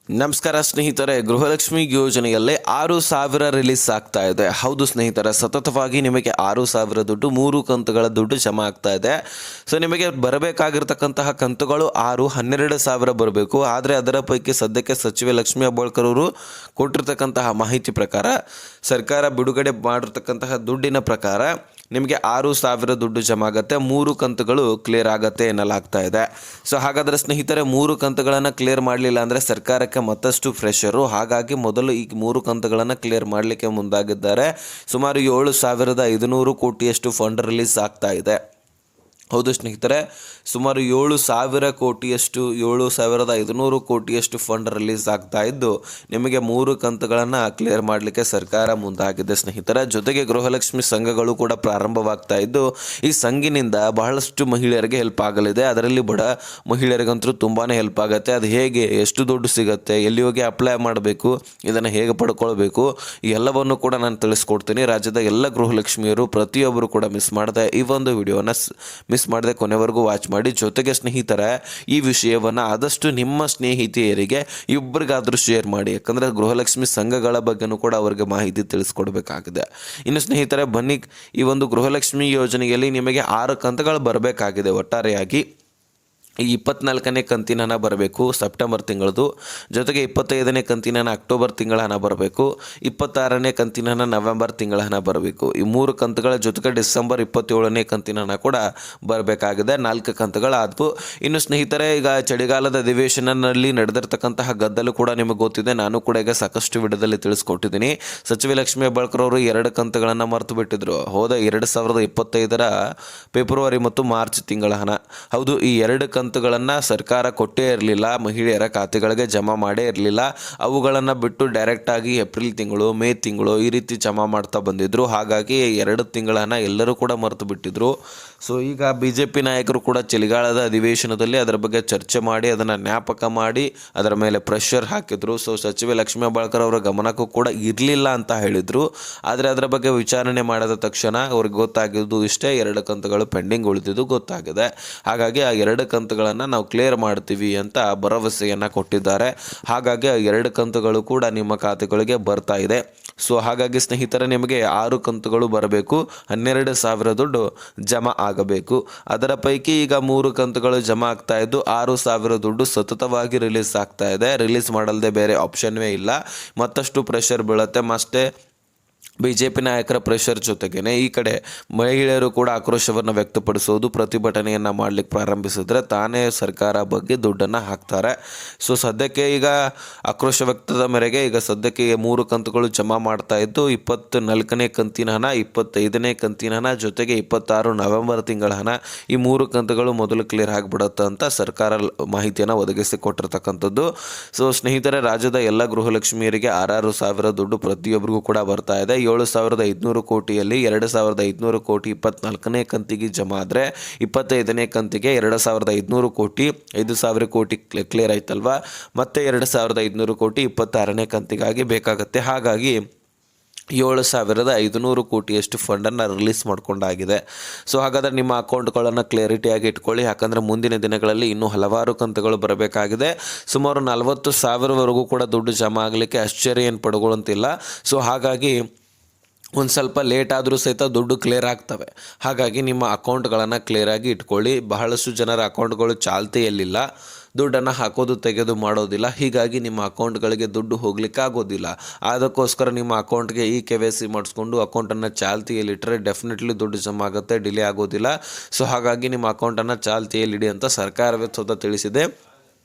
ನಮಸ್ಕಾರ ಸ್ನೇಹಿತರೆ, ಗೃಹಲಕ್ಷ್ಮಿ ಯೋಜನೆಯಲ್ಲಿ 6,000 ರಿಲೀಸ್ ಆಗ್ತಾ ಇದೆ. ಹೌದು ಸ್ನೇಹಿತರೆ, ಸತತವಾಗಿ ನಿಮಗೆ 6,000 ದುಡ್ಡು 3 ಕಂತುಗಳ ದುಡ್ಡು ಜಮಾ ಆಗ್ತಾ ಇದೆ. ಸೊ ನಿಮಗೆ ಬರಬೇಕಾಗಿರ್ತಕ್ಕಂತಹ ಕಂತುಗಳು 12,000 ಬರಬೇಕು. ಆದರೆ ಅದರ ಪೈಕಿ ಸದ್ಯಕ್ಕೆ ಸಚಿವೆ ಲಕ್ಷ್ಮೀ ಹೆಬ್ಬಾಳ್ಕರ್ ಅವರು ಕೊಟ್ಟಿರ್ತಕ್ಕಂತಹ ಮಾಹಿತಿ ಪ್ರಕಾರ, ಸರ್ಕಾರ ಬಿಡುಗಡೆ ಮಾಡಿರ್ತಕ್ಕಂತಹ ದುಡ್ಡಿನ ಪ್ರಕಾರ ನಿಮಗೆ 6,000 ದುಡ್ಡು ಜಮಾ ಆಗುತ್ತೆ. 3 ಕಂತುಗಳು ಕ್ಲಿಯರ್ ಆಗುತ್ತೆ ಎನ್ನಲಾಗ್ತಾ ಇದೆ. ಸೊ ಹಾಗಾದರೆ ಸ್ನೇಹಿತರೆ, 3 ಕಂತುಗಳನ್ನು ಕ್ಲಿಯರ್ ಮಾಡಲಿಲ್ಲ ಅಂದರೆ ಸರ್ಕಾರಕ್ಕೆ ಮತ್ತಷ್ಟು ಪ್ರೆಷರು. ಹಾಗಾಗಿ ಮೊದಲು ಈ 3 ಕಂತುಗಳನ್ನು ಕ್ಲಿಯರ್ ಮಾಡಲಿಕ್ಕೆ ಮುಂದಾಗಿದ್ದಾರೆ. ಸುಮಾರು 7,500 ಕೋಟಿಯಷ್ಟು ಫಂಡ್ ರಿಲೀಸ್ ಆಗ್ತಾ ಇದೆ. ಹೌದು ಸ್ನೇಹಿತರೆ, ಸುಮಾರು 7,500 ಕೋಟಿಯಷ್ಟು ಫಂಡ್ ರಿಲೀಸ್ ಆಗ್ತಾ ಇದ್ದು ನಿಮಗೆ 3 ಕಂತುಗಳನ್ನು ಕ್ಲಿಯರ್ ಮಾಡಲಿಕ್ಕೆ ಸರ್ಕಾರ ಮುಂದಾಗಿದೆ ಸ್ನೇಹಿತರೆ. ಜೊತೆಗೆ ಗೃಹಲಕ್ಷ್ಮಿ ಸಂಘಗಳು ಕೂಡ ಪ್ರಾರಂಭವಾಗ್ತಾ ಇದ್ದು ಈ ಸಂಘಿನಿಂದ ಬಹಳಷ್ಟು ಮಹಿಳೆಯರಿಗೆ ಹೆಲ್ಪ್ ಆಗಲಿದೆ. ಅದರಲ್ಲಿ ಬಡ ಮಹಿಳೆಯರಿಗಂತೂ ತುಂಬಾ ಹೆಲ್ಪ್ ಆಗುತ್ತೆ. ಅದು ಹೇಗೆ, ಎಷ್ಟು ದುಡ್ಡು ಸಿಗುತ್ತೆ, ಎಲ್ಲಿ ಹೋಗಿ ಅಪ್ಲೈ ಮಾಡಬೇಕು, ಇದನ್ನು ಹೇಗೆ ಪಡ್ಕೊಳ್ಬೇಕು, ಈ ಎಲ್ಲವನ್ನು ಕೂಡ ನಾನು ತಿಳಿಸ್ಕೊಡ್ತೀನಿ. ರಾಜ್ಯದ ಎಲ್ಲ ಗೃಹಲಕ್ಷ್ಮಿಯರು ಪ್ರತಿಯೊಬ್ಬರು ಕೂಡ ಮಿಸ್ ಮಾಡದೆ ಈ ಒಂದು ವಿಡಿಯೋನ ಮಿಸ್ ಮಾಡದೆ ಕೊನೆವರೆಗೂ ವಾಚ್ ಮಾಡಿ. ಜೊತೆಗೆ ಸ್ನೇಹಿತರೆ, ಈ ವಿಷಯವನ್ನು ಆದಷ್ಟು ನಿಮ್ಮ ಸ್ನೇಹಿತೆಯರಿಗೆ ಇಬ್ಬರಿಗಾದರೂ ಶೇರ್ ಮಾಡಿ. ಯಾಕಂದರೆ ಗೃಹಲಕ್ಷ್ಮಿ ಸಂಘಗಳ ಬಗ್ಗೆನೂ ಕೂಡ ಅವರಿಗೆ ಮಾಹಿತಿ ತಿಳಿಸ್ಕೊಡ್ಬೇಕಾಗಿದೆ. ಇನ್ನು ಸ್ನೇಹಿತರೆ ಬನ್ನಿ, ಈ ಒಂದು ಗೃಹಲಕ್ಷ್ಮಿ ಯೋಜನೆಯಲ್ಲಿ ನಿಮಗೆ 6 ಕಂತುಗಳು ಬರಬೇಕಾಗಿದೆ. ಒಟ್ಟಾರೆಯಾಗಿ ಈ 24ನೇ ಕಂತಿನ ಹಣ ಬರಬೇಕು ಸೆಪ್ಟೆಂಬರ್ ತಿಂಗಳದು. ಜೊತೆಗೆ 25ನೇ ಕಂತಿನ ಹಣ ಅಕ್ಟೋಬರ್ ತಿಂಗಳ ಹಣ ಬರಬೇಕು. 26ನೇ ಕಂತಿನ ಹಣ ನವೆಂಬರ್ ತಿಂಗಳ ಹಣ ಬರಬೇಕು. ಈ 3 ಕಂತುಗಳ ಜೊತೆಗೆ ಡಿಸೆಂಬರ್ 27ನೇ ಕಂತಿನ ಹಣ ಕೂಡ ಬರಬೇಕಾಗಿದೆ. 4 ಕಂತುಗಳಾದವು. ಇನ್ನು ಸ್ನೇಹಿತರೆ, ಈಗ ಚಳಿಗಾಲದ ಅಧಿವೇಶನದಲ್ಲಿ ನಡೆದಿರ್ತಕ್ಕಂತಹ ಗದ್ದಲು ಕೂಡ ನಿಮಗೆ ಗೊತ್ತಿದೆ. ನಾನು ಕೂಡ ಈಗ ಸಾಕಷ್ಟು ವಿಡಿಯೋದಲ್ಲಿ ತಿಳಿಸ್ಕೊಟ್ಟಿದ್ದೀನಿ. ಸಚಿವೆ ಲಕ್ಷ್ಮೀ ಹೆಬ್ಬಾಳ್ಕರ್ ಅವರು 2 ಕಂತುಗಳನ್ನು ಮರೆತು ಬಿಟ್ಟಿದ್ರು. ಹೋದ 2025ರ ಫೆಬ್ರವರಿ ಮತ್ತು ಮಾರ್ಚ್ ತಿಂಗಳ ಹಣ. ಹೌದು, ಈ 2 ಕಂತುಗಳನ್ನು ಸರ್ಕಾರ ಕೊಟ್ಟೇ ಇರಲಿಲ್ಲ, ಮಹಿಳೆಯರ ಖಾತೆಗಳಿಗೆ ಜಮಾ ಮಾಡೇ ಇರಲಿಲ್ಲ. ಅವುಗಳನ್ನು ಬಿಟ್ಟು ಡೈರೆಕ್ಟಾಗಿ ಏಪ್ರಿಲ್ ತಿಂಗಳು, ಮೇ ತಿಂಗಳು ಈ ರೀತಿ ಜಮಾ ಮಾಡ್ತಾ ಬಂದಿದ್ದರು. ಹಾಗಾಗಿ 2 ತಿಂಗಳ ಹಣ ಎಲ್ಲರೂ ಕೂಡ ಮರೆತು ಬಿಟ್ಟಿದ್ರು. ಸೊ ಈಗ BJP ನಾಯಕರು ಕೂಡ ಚಳಿಗಾಲದ ಅಧಿವೇಶನದಲ್ಲಿ ಅದರ ಬಗ್ಗೆ ಚರ್ಚೆ ಮಾಡಿ ಅದನ್ನು ಜ್ಞಾಪಕ ಮಾಡಿ ಅದರ ಮೇಲೆ ಪ್ರೆಷರ್ ಹಾಕಿದ್ರು. ಸೊ ಸಚಿವೆ ಲಕ್ಷ್ಮೀ ಹೆಬ್ಬಾಳ್ಕರ್ ಅವರ ಗಮನಕ್ಕೂ ಕೂಡ ಇರಲಿಲ್ಲ ಅಂತ ಹೇಳಿದರು. ಆದರೆ ಅದರ ಬಗ್ಗೆ ವಿಚಾರಣೆ ಮಾಡಿದ ತಕ್ಷಣ ಅವ್ರಿಗೆ ಗೊತ್ತಾಗಿದ್ದು ಇಷ್ಟೇ, 2 ಕಂತುಗಳು ಪೆಂಡಿಂಗ್ ಉಳಿದಿದ್ದು ಗೊತ್ತಾಗಿದೆ. ಹಾಗಾಗಿ ಆ 2 ಕಂತುಗಳನ್ನು ನಾವು ಕ್ಲಿಯರ್ ಮಾಡ್ತೀವಿ ಅಂತ ಭರವಸೆಯನ್ನು ಕೊಟ್ಟಿದ್ದಾರೆ. ಹಾಗಾಗಿ ಆ 2 ಕಂತುಗಳು ಕೂಡ ನಿಮ್ಮ ಖಾತೆಗಳಿಗೆ ಬರ್ತಾ ಇದೆ. ಸೊ ಹಾಗಾಗಿ ಸ್ನೇಹಿತರೆ, ನಿಮಗೆ 6 ಕಂತುಗಳು ಬರಬೇಕು, 12,000 ದುಡ್ಡು ಜಮಾ ಆಗಬೇಕು. ಅದರ ಪೈಕಿ ಈಗ 3 ಕಂತುಗಳು ಜಮಾ ಆಗ್ತಾ ಇದ್ದು 6,000 ದುಡ್ಡು ಸತತವಾಗಿ ರಿಲೀಸ್ ಆಗ್ತಾ ಇದೆ. ರಿಲೀಸ್ ಮಾಡಲ್ದೆ ಬೇರೆ ಆಪ್ಷನ್ವೇ ಇಲ್ಲ. ಮತ್ತಷ್ಟು ಪ್ರೆಷರ್ ಬೀಳುತ್ತೆ. ಮತ್ತೆ BJP ನಾಯಕರ ಪ್ರೆಷರ್ ಜೊತೆಗೇ ಈ ಕಡೆ ಮಹಿಳೆಯರು ಕೂಡ ಆಕ್ರೋಶವನ್ನು ವ್ಯಕ್ತಪಡಿಸೋದು, ಪ್ರತಿಭಟನೆಯನ್ನು ಮಾಡಲಿಕ್ಕೆ ಪ್ರಾರಂಭಿಸಿದ್ರೆ ತಾನೇ ಸರ್ಕಾರ ಬಗ್ಗೆ ದುಡ್ಡನ್ನು ಹಾಕ್ತಾರೆ. ಸೊ ಸದ್ಯಕ್ಕೆ ಈಗ ಆಕ್ರೋಶ ವ್ಯಕ್ತದ ಮೇರೆಗೆ ಈಗ ಸದ್ಯಕ್ಕೆ 3 ಕಂತುಗಳು ಜಮಾ ಮಾಡ್ತಾ ಇದ್ದು 24ನೇ ಕಂತಿನ ಹಣ, 25ನೇ ಕಂತಿನ ಹಣ, ಜೊತೆಗೆ 26 ನವೆಂಬರ್ ತಿಂಗಳ ಹಣ, ಈ 3 ಕಂತುಗಳು ಮೊದಲು ಕ್ಲಿಯರ್ ಆಗಿಬಿಡುತ್ತೆ ಅಂತ ಸರ್ಕಾರ ಮಾಹಿತಿಯನ್ನು ಒದಗಿಸಿ ಕೊಟ್ಟಿರ್ತಕ್ಕಂಥದ್ದು. ಸೊ ಸ್ನೇಹಿತರೆ, ರಾಜ್ಯದ ಎಲ್ಲ ಗೃಹಲಕ್ಷ್ಮಿಯರಿಗೆ 6,000 ದುಡ್ಡು ಪ್ರತಿಯೊಬ್ಬರಿಗೂ ಕೂಡ ಬರ್ತಾ ಇದೆ. 7,500 ಕೋಟಿಯಲ್ಲಿ 2,500 ಕೋಟಿ 24ನೇ ಕಂತಿಗೆ ಜಮಾ ಆದರೆ 25ನೇ ಕಂತಿಗೆ 2,500 ಕೋಟಿ 5,000 ಕೋಟಿ ಕ್ಲಿಯರ್ ಆಯ್ತಲ್ವಾ. ಮತ್ತೆ 2,500 ಕೋಟಿ 26ನೇ ಕಂತಿಗಾಗಿ ಬೇಕಾಗುತ್ತೆ. ಹಾಗಾಗಿ 7,500 ಕೋಟಿಯಷ್ಟು ಫಂಡನ್ನು ರಿಲೀಸ್ ಮಾಡಿಕೊಂಡಾಗಿದೆ. ಸೊ ಹಾಗಾದರೆ ನಿಮ್ಮ ಅಕೌಂಟ್ಗಳನ್ನು ಕ್ಲಿಯರಿಟಿಯಾಗಿ ಇಟ್ಕೊಳ್ಳಿ. ಯಾಕಂದರೆ ಮುಂದಿನ ದಿನಗಳಲ್ಲಿ ಇನ್ನೂ ಹಲವಾರು ಕಂತುಗಳು ಬರಬೇಕಾಗಿದೆ. ಸುಮಾರು 40,000ವರೆಗೂ ಕೂಡ ದುಡ್ಡು ಜಮಾ ಆಗಲಿಕ್ಕೆ ಆಶ್ಚರ್ಯ ಏನು ಪಡ್ಕೊಳ್ಳುವಂತಿಲ್ಲ. ಸೊ ಹಾಗಾಗಿ ಒಂದು ಸ್ವಲ್ಪ ಲೇಟ್ ಆದರೂ ಸಹಿತ ದುಡ್ಡು ಕ್ಲಿಯರ್ ಆಗ್ತವೆ. ಹಾಗಾಗಿ ನಿಮ್ಮ ಅಕೌಂಟ್ಗಳನ್ನು ಕ್ಲಿಯರಾಗಿ ಇಟ್ಕೊಳ್ಳಿ. ಬಹಳಷ್ಟು ಜನರ ಅಕೌಂಟ್ಗಳು ಚಾಲ್ತಿಯಲ್ಲಿಲ್ಲ, ದುಡ್ಡನ್ನು ಹಾಕೋದು ತೆಗೆದು ಮಾಡೋದಿಲ್ಲ. ಹೀಗಾಗಿ ನಿಮ್ಮ ಅಕೌಂಟ್ಗಳಿಗೆ ದುಡ್ಡು ಹೋಗ್ಲಿಕ್ಕೆ ಆಗೋದಿಲ್ಲ. ಅದಕ್ಕೋಸ್ಕರ ನಿಮ್ಮ ಅಕೌಂಟ್ಗೆ KYC ಮಾಡಿಸ್ಕೊಂಡು ಅಕೌಂಟನ್ನು ಚಾಲ್ತಿಯಲ್ಲಿಟ್ಟರೆ ಡೆಫಿನೆಟ್ಲಿ ದುಡ್ಡು ಜಮಾ ಆಗುತ್ತೆ, ಡಿಲೇ ಆಗೋದಿಲ್ಲ. ಸೊ ಹಾಗಾಗಿ ನಿಮ್ಮ ಅಕೌಂಟನ್ನು ಚಾಲ್ತಿಯಲ್ಲಿಡಿ ಅಂತ ಸರ್ಕಾರವೇ ಸ್ವತಃ ತಿಳಿಸಿದೆ.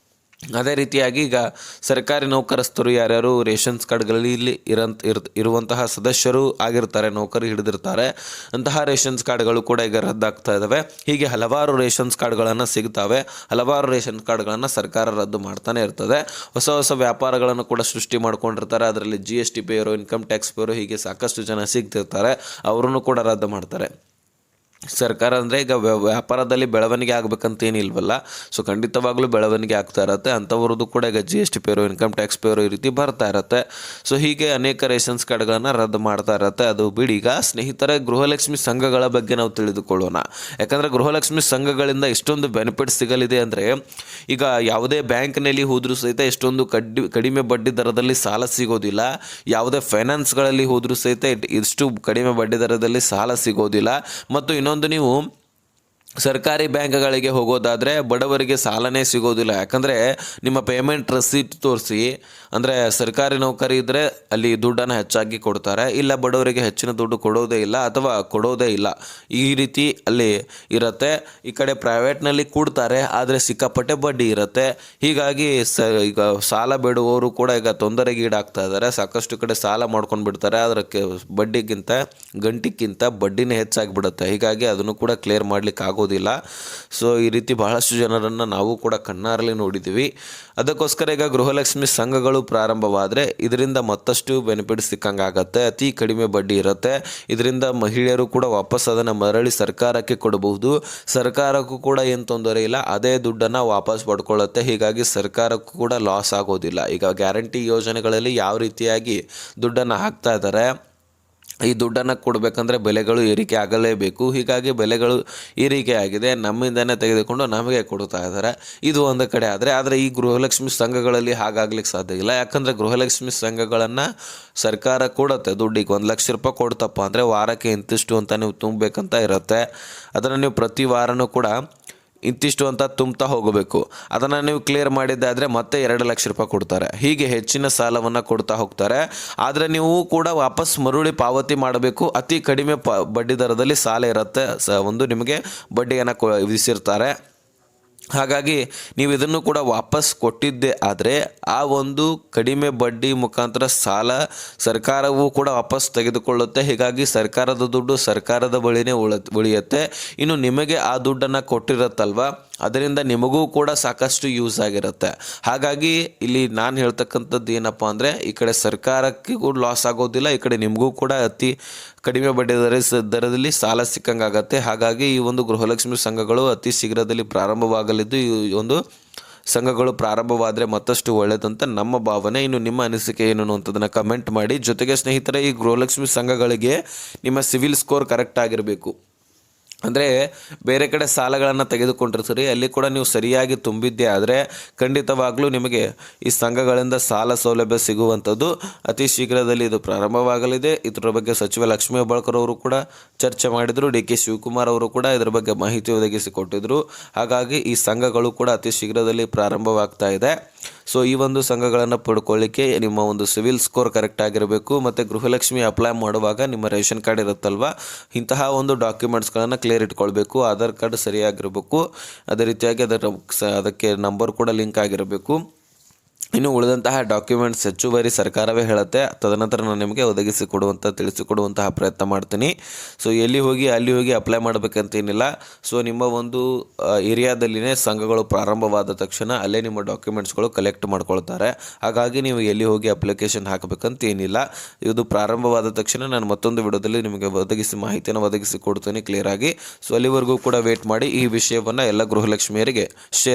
ಅದೇ ರೀತಿಯಾಗಿ ಈಗ ಸರ್ಕಾರಿ ನೌಕರಸ್ಥರು ಯಾರ್ಯಾರು ರೇಷನ್ಸ್ ಕಾರ್ಡ್ಗಳಲ್ಲಿ ಇರುವಂತಹ ಸದಸ್ಯರು ಆಗಿರ್ತಾರೆ, ನೌಕರಿ ಹಿಡಿದಿರ್ತಾರೆ, ಅಂತಹ ರೇಷನ್ಸ್ ಕಾರ್ಡ್ಗಳು ಕೂಡ ಈಗ ರದ್ದಾಗ್ತಾ ಇದ್ದಾವೆ. ಹೀಗೆ ಹಲವಾರು ರೇಷನ್ಸ್ ಕಾರ್ಡ್ಗಳನ್ನು ಸಿಗ್ತವೆ. ಹಲವಾರು ರೇಷನ್ ಕಾರ್ಡ್ಗಳನ್ನು ಸರ್ಕಾರ ರದ್ದು ಮಾಡ್ತಾನೆ ಇರ್ತದೆ. ಹೊಸ ಹೊಸ ವ್ಯಾಪಾರಗಳನ್ನು ಕೂಡ ಸೃಷ್ಟಿ ಮಾಡ್ಕೊಂಡಿರ್ತಾರೆ. ಅದರಲ್ಲಿ GST payer, income tax payer, ಹೀಗೆ ಸಾಕಷ್ಟು ಜನ ಸಿಗ್ತಿರ್ತಾರೆ. ಅವರನ್ನು ಕೂಡ ರದ್ದು ಮಾಡ್ತಾರೆ. ಸರ್ಕಾರ ಅಂದರೆ ಈಗ ವ್ಯಾಪಾರದಲ್ಲಿ ಬೆಳವಣಿಗೆ ಆಗಬೇಕಂತ ಏನಿಲ್ವಲ್ಲ. ಸೊ ಖಂಡಿತವಾಗ್ಲೂ ಬೆಳವಣಿಗೆ ಆಗ್ತಾ ಇರತ್ತೆ. ಅಂಥವ್ರದ್ದು ಕೂಡ ಈಗ GST ಪೇರು, ಇನ್ಕಮ್ ಟ್ಯಾಕ್ಸ್ ಪೇರು ಈ ರೀತಿ ಬರ್ತಾ ಇರತ್ತೆ. ಸೊ ಹೀಗೆ ಅನೇಕ ರೇಷನ್ಸ್ ಕಾರ್ಡ್ಗಳನ್ನು ರದ್ದು ಮಾಡ್ತಾ ಇರತ್ತೆ. ಅದು ಬಿಡಿ. ಈಗ ಸ್ನೇಹಿತರೆ, ಗೃಹಲಕ್ಷ್ಮಿ ಸಂಘಗಳ ಬಗ್ಗೆ ನಾವು ತಿಳಿದುಕೊಳ್ಳೋಣ. ಯಾಕಂದರೆ ಗೃಹಲಕ್ಷ್ಮಿ ಸಂಘಗಳಿಂದ ಎಷ್ಟೊಂದು ಬೆನಿಫಿಟ್ ಸಿಗಲಿದೆ ಅಂದರೆ, ಈಗ ಯಾವುದೇ ಬ್ಯಾಂಕ್ನಲ್ಲಿ ಹೋದರೂ ಸಹಿತ ಎಷ್ಟೊಂದು ಕಡಿಮೆ ಬಡ್ಡಿ ದರದಲ್ಲಿ ಸಾಲ ಸಿಗೋದಿಲ್ಲ. ಯಾವುದೇ ಫೈನಾನ್ಸ್ಗಳಲ್ಲಿ ಹೋದರೂ ಸಹಿತ ಇಷ್ಟು ಕಡಿಮೆ ಬಡ್ಡಿ ದರದಲ್ಲಿ ಸಾಲ ಸಿಗೋದಿಲ್ಲ. ಮತ್ತು ಇನ್ನೊಂದು, ನೀವು ಸರ್ಕಾರಿ ಬ್ಯಾಂಕ್ಗಳಿಗೆ ಹೋಗೋದಾದರೆ ಬಡವರಿಗೆ ಸಾಲನೇ ಸಿಗೋದಿಲ್ಲ. ಯಾಕಂದರೆ ನಿಮ್ಮ ಪೇಮೆಂಟ್ ರಸೀಟ್ ತೋರಿಸಿ, ಅಂದರೆ ಸರ್ಕಾರಿ ನೌಕರಿ ಇದ್ದರೆ ಅಲ್ಲಿ ದುಡ್ಡನ್ನು ಹೆಚ್ಚಾಗಿ ಕೊಡ್ತಾರೆ, ಇಲ್ಲ ಬಡವರಿಗೆ ಹೆಚ್ಚಿನ ದುಡ್ಡು ಕೊಡೋದೇ ಇಲ್ಲ ಅಥವಾ ಕೊಡೋದೇ ಇಲ್ಲ, ಈ ರೀತಿ ಅಲ್ಲಿ ಇರುತ್ತೆ. ಈ ಕಡೆ ಪ್ರೈವೇಟ್ನಲ್ಲಿ ಕೊಡ್ತಾರೆ, ಆದರೆ ಸಿಕ್ಕಾಪಟ್ಟೆ ಬಡ್ಡಿ ಇರುತ್ತೆ. ಹೀಗಾಗಿ ಈಗ ಸಾಲ ಬೇಡುವವರು ಕೂಡ ಈಗ ತೊಂದರೆಗೀಡಾಗ್ತಾ ಇದ್ದಾರೆ. ಸಾಕಷ್ಟು ಕಡೆ ಸಾಲ ಮಾಡ್ಕೊಂಡು ಬಿಡ್ತಾರೆ, ಅದಕ್ಕೆ ಬಡ್ಡಿಗಿಂತ ಗಂಟಿಗಿಂತ ಬಡ್ಡಿನೇ ಹೆಚ್ಚಾಗಿಬಿಡುತ್ತೆ. ಹೀಗಾಗಿ ಅದನ್ನು ಕೂಡ ಕ್ಲಿಯರ್ ಮಾಡಲಿಕ್ಕೆ ಆಗೋದಿಲ್ಲ. ಸೊ ಈ ರೀತಿ ಬಹಳಷ್ಟು ಜನರನ್ನು ನಾವು ಕೂಡ ಕಣ್ಣಾರಲ್ಲಿ ನೋಡಿದ್ದೀವಿ. ಅದಕ್ಕೋಸ್ಕರ ಈಗ ಗೃಹಲಕ್ಷ್ಮಿ ಸಂಘಗಳು ಪ್ರಾರಂಭವಾದರೆ ಇದರಿಂದ ಮತ್ತಷ್ಟು ಬೆನಿಫಿಟ್ ಸಿಕ್ಕಂಗಾಗತ್ತೆ. ಅತಿ ಕಡಿಮೆ ಬಡ್ಡಿ ಇರುತ್ತೆ. ಇದರಿಂದ ಮಹಿಳೆಯರು ಕೂಡ ವಾಪಸ್ ಅದನ್ನು ಮರಳಿ ಸರ್ಕಾರಕ್ಕೆ ಕೊಡಬಹುದು. ಸರ್ಕಾರಕ್ಕೂ ಕೂಡ ಏನು ತೊಂದರೆ ಇಲ್ಲ, ಅದೇ ದುಡ್ಡನ್ನು ವಾಪಸ್ ಪಡ್ಕೊಳ್ಳುತ್ತೆ. ಹೀಗಾಗಿ ಸರ್ಕಾರಕ್ಕೂ ಕೂಡ ಲಾಸ್ ಆಗೋದಿಲ್ಲ. ಈಗ ಗ್ಯಾರಂಟಿ ಯೋಜನೆಗಳಲ್ಲಿ ಯಾವ ರೀತಿಯಾಗಿ ದುಡ್ಡನ್ನು ಹಾಕ್ತಾ ಇದ್ದಾರೆ, ಈ ದುಡ್ಡನ್ನು ಕೊಡಬೇಕಂದ್ರೆ ಬೆಲೆಗಳು ಏರಿಕೆ ಆಗಲೇಬೇಕು. ಹೀಗಾಗಿ ಬೆಲೆಗಳು ಏರಿಕೆ ಆಗಿದೆ, ನಮ್ಮಿಂದನೇ ತೆಗೆದುಕೊಂಡು ನಮಗೆ ಕೊಡ್ತಾ ಇದ್ದಾರೆ. ಇದು ಒಂದು ಕಡೆ ಆದರೆ ಈ ಗೃಹಲಕ್ಷ್ಮಿ ಸಂಘಗಳಲ್ಲಿ ಹಾಗಾಗ್ಲಿಕ್ಕೆ ಸಾಧ್ಯ ಇಲ್ಲ. ಯಾಕಂದರೆ ಗೃಹಲಕ್ಷ್ಮಿ ಸಂಘಗಳನ್ನು ಸರ್ಕಾರ ಕೊಡುತ್ತೆ ದುಡ್ಡಿಗೆ. 1 ಲಕ್ಷ ರೂಪಾಯಿ ಕೊಡ್ತಪ್ಪ ಅಂದರೆ ವಾರಕ್ಕೆ ಇಂತಿಷ್ಟು ಅಂತ ನೀವು ತುಂಬಬೇಕಂತ ಇರುತ್ತೆ. ಅದನ್ನು ನೀವು ಪ್ರತಿ ವಾರನೂ ಕೂಡ ಇಂತಿಷ್ಟು ಅಂತ ತುಂಬ್ತಾ ಹೋಗಬೇಕು. ಅದನ್ನು ನೀವು ಕ್ಲಿಯರ್ ಮಾಡಿದ್ದಾದರೆ ಮತ್ತೆ 2 ಲಕ್ಷ ರೂಪಾಯಿ ಕೊಡ್ತಾರೆ. ಹೀಗೆ ಹೆಚ್ಚಿನ ಸಾಲವನ್ನು ಕೊಡ್ತಾ ಹೋಗ್ತಾರೆ. ಆದರೆ ನೀವು ಕೂಡ ವಾಪಸ್ ಮರುಳಿ ಪಾವತಿ ಮಾಡಬೇಕು. ಅತಿ ಕಡಿಮೆ ಬಡ್ಡಿ ದರದಲ್ಲಿ ಸಾಲ ಇರುತ್ತೆ. ನಿಮಗೆ ಬಡ್ಡಿಯನ್ನು ವಿಧಿಸಿರ್ತಾರೆ. ಹಾಗಾಗಿ ನೀವು ಇದನ್ನು ಕೂಡ ವಾಪಸ್ ಕೊಟ್ಟಿದ್ದೇ ಆದರೆ ಆ ಒಂದು ಕಡಿಮೆ ಬಡ್ಡಿ ಮುಖಾಂತರ ಸಾಲ ಸರ್ಕಾರವೂ ಕೂಡ ವಾಪಸ್ ತೆಗೆದುಕೊಳ್ಳುತ್ತೆ. ಹೀಗಾಗಿ ಸರ್ಕಾರದ ದುಡ್ಡು ಸರ್ಕಾರದ ಬಳಿನೇ ಉಳಿಯುತ್ತೆ. ಇನ್ನು ನಿಮಗೆ ಆ ದುಡ್ಡನ್ನು ಕೊಟ್ಟಿರುತ್ತಲ್ವ, ಅದರಿಂದ ನಿಮಗೂ ಕೂಡ ಸಾಕಷ್ಟು ಯೂಸ್ ಆಗಿರುತ್ತೆ. ಹಾಗಾಗಿ ಇಲ್ಲಿ ನಾನು ಹೇಳ್ತಕ್ಕಂಥದ್ದು ಏನಪ್ಪ ಅಂದರೆ, ಈ ಕಡೆ ಸರ್ಕಾರಕ್ಕೆ ಕೂಡ ಲಾಸ್ ಆಗೋದಿಲ್ಲ, ಈ ಕಡೆ ನಿಮಗೂ ಕೂಡ ಅತಿ ಕಡಿಮೆ ಬಡ್ಡಿ ದರದಲ್ಲಿ ಸಾಲ ಸಿಕ್ಕಂಗಾಗತ್ತೆ. ಹಾಗಾಗಿ ಈ ಒಂದು ಗೃಹಲಕ್ಷ್ಮಿ ಸಂಘಗಳು ಅತಿ ಶೀಘ್ರದಲ್ಲಿ ಪ್ರಾರಂಭವಾಗಲಿದ್ದು, ಈ ಒಂದು ಸಂಘಗಳು ಪ್ರಾರಂಭವಾದರೆ ಮತ್ತಷ್ಟು ಒಳ್ಳೆಯದಂತ ನಮ್ಮ ಭಾವನೆ. ಇನ್ನು ನಿಮ್ಮ ಅನಿಸಿಕೆ ಏನು ಅನ್ನೋಂಥದ್ದನ್ನು ಕಮೆಂಟ್ ಮಾಡಿ. ಜೊತೆಗೆ ಸ್ನೇಹಿತರೆ, ಈ ಗೃಹಲಕ್ಷ್ಮಿ ಸಂಘಗಳಿಗೆ ನಿಮ್ಮ ಸಿವಿಲ್ ಸ್ಕೋರ್ ಕರೆಕ್ಟ್ ಆಗಿರಬೇಕು. ಅಂದರೆ ಬೇರೆ ಕಡೆ ಸಾಲಗಳನ್ನು ತೆಗೆದುಕೊಂಡಿರ್ತೀರಿ, ಅಲ್ಲಿ ಕೂಡ ನೀವು ಸರಿಯಾಗಿ ತುಂಬಿದ್ದೇ ಆದರೆ ಖಂಡಿತವಾಗ್ಲೂ ನಿಮಗೆ ಈ ಸಂಘಗಳಿಂದ ಸಾಲ ಸೌಲಭ್ಯ ಸಿಗುವಂಥದ್ದು ಅತಿ ಶೀಘ್ರದಲ್ಲಿ ಇದು ಪ್ರಾರಂಭವಾಗಲಿದೆ. ಇದರ ಬಗ್ಗೆ ಸಚಿವ ಲಕ್ಷ್ಮೀ ಹೆಬ್ಬಾಳ್ಕರ್ ಅವರು ಕೂಡ ಚರ್ಚೆ ಮಾಡಿದರು. DK ಶಿವಕುಮಾರ್ ಅವರು ಕೂಡ ಇದರ ಬಗ್ಗೆ ಮಾಹಿತಿ ಒದಗಿಸಿಕೊಟ್ಟಿದ್ದರು. ಹಾಗಾಗಿ ಈ ಸಂಘಗಳು ಕೂಡ ಅತಿ ಶೀಘ್ರದಲ್ಲಿ ಪ್ರಾರಂಭವಾಗ್ತಾ ಇದೆ. ಸೊ ಈ ಒಂದು ಸಂಘಗಳನ್ನು ಪಡ್ಕೊಳ್ಳಿಕ್ಕೆ ನಿಮ್ಮ ಒಂದು ಸಿವಿಲ್ ಸ್ಕೋರ್ ಕರೆಕ್ಟ್ ಆಗಿರಬೇಕು. ಮತ್ತು ಗೃಹಲಕ್ಷ್ಮಿ ಅಪ್ಲೈ ಮಾಡುವಾಗ ನಿಮ್ಮ ರೇಷನ್ ಕಾರ್ಡ್ ಇರುತ್ತಲ್ವ, ಇಂತಹ ಒಂದು ಡಾಕ್ಯುಮೆಂಟ್ಸ್ಗಳನ್ನು ಕ್ಲಿಯರ್ ಇಟ್ಕೊಳ್ಬೇಕು. ಆಧಾರ್ ಕಾರ್ಡ್ ಸರಿಯಾಗಿರಬೇಕು. ಅದೇ ರೀತಿಯಾಗಿ ಅದಕ್ಕೆ ನಂಬರ್ ಕೂಡ ಲಿಂಕ್ ಆಗಿರಬೇಕು. ಇನ್ನು ಉಳಿದಂತಹ ಡಾಕ್ಯುಮೆಂಟ್ಸ್ ಹೆಚ್ಚುವರಿ ಸರ್ಕಾರವೇ ಹೇಳುತ್ತೆ. ತದನಂತರ ನಾನು ನಿಮಗೆ ತಿಳಿಸಿಕೊಡುವಂತಹ ಪ್ರಯತ್ನ ಮಾಡ್ತೀನಿ. ಸೊ ಅಲ್ಲಿ ಹೋಗಿ ಅಪ್ಲೈ ಮಾಡಬೇಕಂತೇನಿಲ್ಲ. ಸೊ ನಿಮ್ಮ ಒಂದು ಏರಿಯಾದಲ್ಲಿನೇ ಸಂಘಗಳು ಪ್ರಾರಂಭವಾದ ತಕ್ಷಣ ಅಲ್ಲೇ ನಿಮ್ಮ ಡಾಕ್ಯುಮೆಂಟ್ಸ್ಗಳು ಕಲೆಕ್ಟ್ ಮಾಡ್ಕೊಳ್ತಾರೆ. ಹಾಗಾಗಿ ನೀವು ಎಲ್ಲಿ ಹೋಗಿ ಅಪ್ಲಿಕೇಶನ್ ಹಾಕಬೇಕಂತ ಏನಿಲ್ಲ. ಇದು ಪ್ರಾರಂಭವಾದ ತಕ್ಷಣ ನಾನು ಮತ್ತೊಂದು ವಿಡಿಯೋದಲ್ಲಿ ನಿಮಗೆ ಮಾಹಿತಿಯನ್ನು ಒದಗಿಸಿ ಕೊಡ್ತೀನಿ ಕ್ಲಿಯರ್ ಆಗಿ. ಸೊ ಅಲ್ಲಿವರೆಗೂ ಕೂಡ ವೇಟ್ ಮಾಡಿ. ಈ ವಿಷಯವನ್ನು ಎಲ್ಲ ಗೃಹಲಕ್ಷ್ಮಿಯರಿಗೆ ಶೇರ್